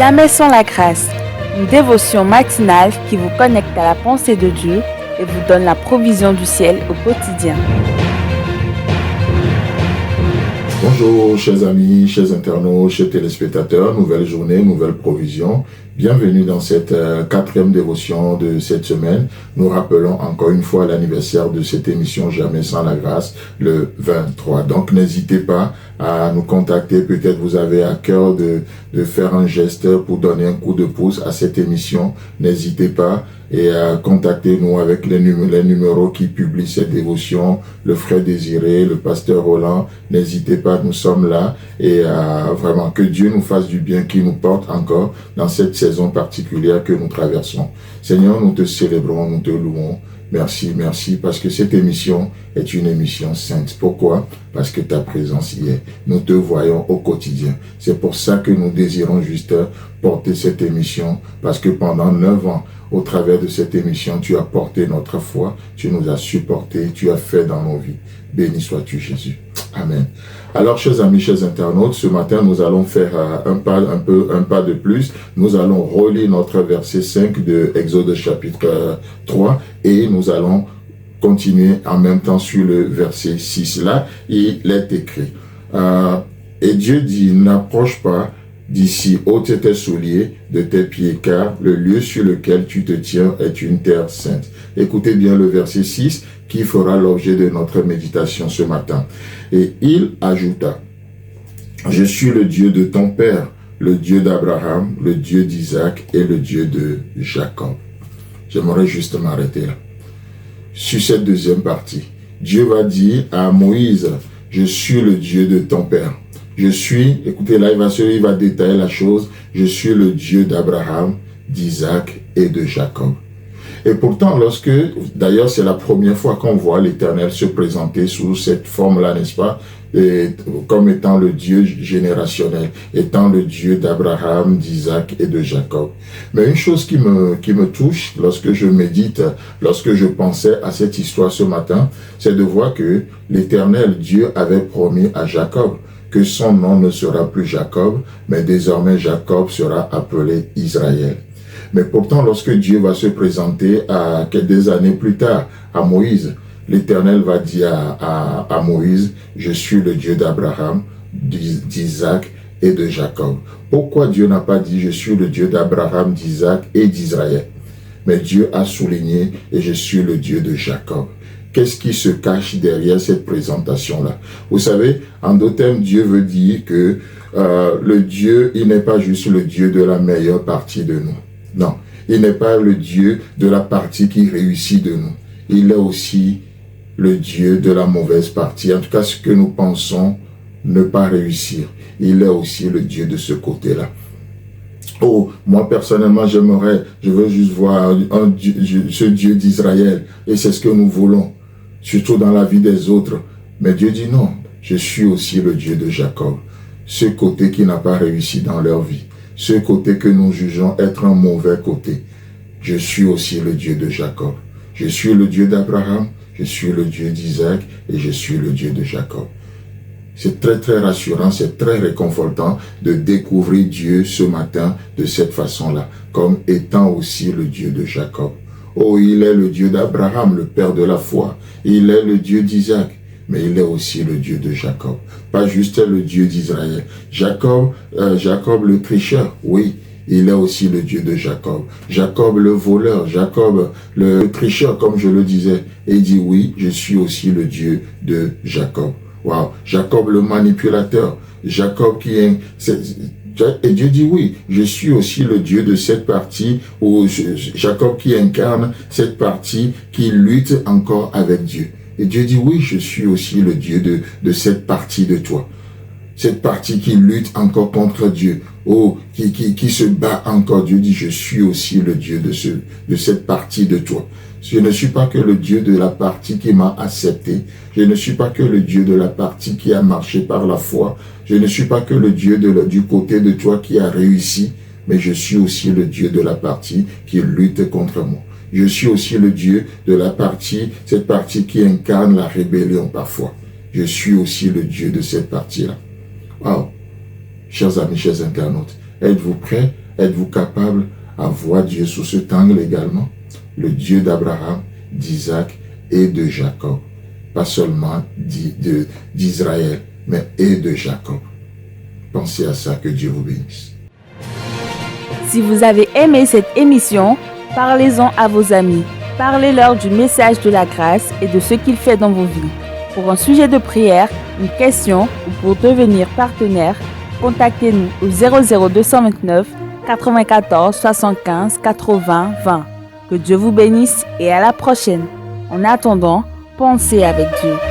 Jamais sans la grâce, une dévotion matinale qui vous connecte à la pensée de Dieu et vous donne la provision du ciel au quotidien. Bonjour chers amis, chers internautes, chers téléspectateurs, nouvelle journée, nouvelle provision. Bienvenue dans cette quatrième dévotion de cette semaine. Nous rappelons encore une fois l'anniversaire de cette émission Jamais sans la grâce, le 23. Donc n'hésitez pas à nous contacter. Peut-être vous avez à cœur de faire un geste pour donner un coup de pouce à cette émission. N'hésitez pas et contactez-nous avec les numéros qui publient cette dévotion, le frère Désiré, le pasteur Roland. N'hésitez pas, nous sommes là et vraiment que Dieu nous fasse du bien, qu'il nous porte encore dans cette saison particulière que nous traversons. Seigneur, nous te célébrons, nous te louons. Merci, merci, parce que cette émission est une émission sainte. Pourquoi? Parce que ta présence y est. Nous te voyons au quotidien. C'est pour ça que nous désirons juste porter cette émission, parce que pendant 9 ans, au travers de cette émission, tu as porté notre foi, tu nous as supportés, tu as fait dans nos vies. Béni sois-tu, Jésus. Amen. Alors, chers amis, chers internautes, ce matin, nous allons faire un pas de plus. Nous allons relire notre verset 5 de Exode chapitre 3 et nous allons continuer en même temps sur le verset 6. Là, il est écrit. Et Dieu dit, n'approche pas d'ici, ôte tes souliers de tes pieds, car le lieu sur lequel tu te tiens est une terre sainte. Écoutez bien le verset 6 qui fera l'objet de notre méditation ce matin. Et il ajouta, je suis le Dieu de ton père, le Dieu d'Abraham, le Dieu d'Isaac et le Dieu de Jacob. J'aimerais juste m'arrêter là. Sur cette deuxième partie, Dieu va dire à Moïse, je suis le Dieu de ton père. Je suis, écoutez là, il va détailler la chose, je suis le Dieu d'Abraham, d'Isaac et de Jacob. Et pourtant, d'ailleurs c'est la première fois qu'on voit l'Éternel se présenter sous cette forme-là, n'est-ce pas, comme étant le Dieu générationnel, étant le Dieu d'Abraham, d'Isaac et de Jacob. Mais une chose qui me touche lorsque je médite, lorsque je pensais à cette histoire ce matin, c'est de voir que l'Éternel Dieu avait promis à Jacob que son nom ne sera plus Jacob, mais désormais Jacob sera appelé Israël. Mais pourtant, lorsque Dieu va se présenter quelques années plus tard à Moïse, l'Éternel va dire à Moïse, je suis le Dieu d'Abraham, d'Isaac et de Jacob. Pourquoi Dieu n'a pas dit, je suis le Dieu d'Abraham, d'Isaac et d'Israël? Mais Dieu a souligné, et je suis le Dieu de Jacob. Qu'est-ce qui se cache derrière cette présentation-là? Vous savez, en d'autres termes, Dieu veut dire que le Dieu, il n'est pas juste le Dieu de la meilleure partie de nous. Non, il n'est pas le Dieu de la partie qui réussit de nous. Il est aussi le Dieu de la mauvaise partie. En tout cas, ce que nous pensons ne pas réussir. Il est aussi le Dieu de ce côté-là. Oh, moi personnellement, je veux juste voir ce Dieu d'Israël. Et c'est ce que nous voulons, surtout dans la vie des autres. Mais Dieu dit non, je suis aussi le Dieu de Jacob. Ce côté qui n'a pas réussi dans leur vie. Ce côté que nous jugeons être un mauvais côté. Je suis aussi le Dieu de Jacob. Je suis le Dieu d'Abraham, je suis le Dieu d'Isaac et je suis le Dieu de Jacob. C'est très très rassurant, c'est très réconfortant de découvrir Dieu ce matin de cette façon-là, comme étant aussi le Dieu de Jacob. Oh, il est le Dieu d'Abraham, le père de la foi. Il est le Dieu d'Isaac, mais il est aussi le Dieu de Jacob. Pas juste le Dieu d'Israël. Jacob le tricheur, oui, il est aussi le Dieu de Jacob. Jacob le voleur, Jacob le tricheur, comme je le disais. Et il dit oui, je suis aussi le Dieu de Jacob. Wow. Jacob le manipulateur, Jacob qui est... Et Dieu dit oui, je suis aussi le Dieu de cette partie, ou Jacob qui incarne cette partie qui lutte encore avec Dieu. Et Dieu dit oui, je suis aussi le Dieu de cette partie de toi. Cette partie qui lutte encore contre Dieu, oh, qui se bat encore. Dieu dit, je suis aussi le Dieu de cette partie de toi. Je ne suis pas que le Dieu de la partie qui m'a accepté. Je ne suis pas que le Dieu de la partie qui a marché par la foi. Je ne suis pas que le Dieu du côté de toi qui a réussi. Mais je suis aussi le Dieu de la partie qui lutte contre moi. Je suis aussi le Dieu de la partie, cette partie qui incarne la rébellion parfois. Je suis aussi le Dieu de cette partie-là. Wow. Chers amis, chers internautes, Êtes-vous prêt? Êtes-vous capable à voir Dieu sous cet angle également? Le Dieu d'Abraham, d'Isaac et de Jacob. Pas seulement d'Israël, mais et de Jacob. Pensez à ça, que Dieu vous bénisse. Si vous avez aimé cette émission, parlez-en à vos amis. Parlez-leur du message de la grâce et de ce qu'il fait dans vos vies. Pour un sujet de prière, une question ou pour devenir partenaire, contactez-nous au 00229 94 75 80 20. Que Dieu vous bénisse et à la prochaine. En attendant, pensez avec Dieu.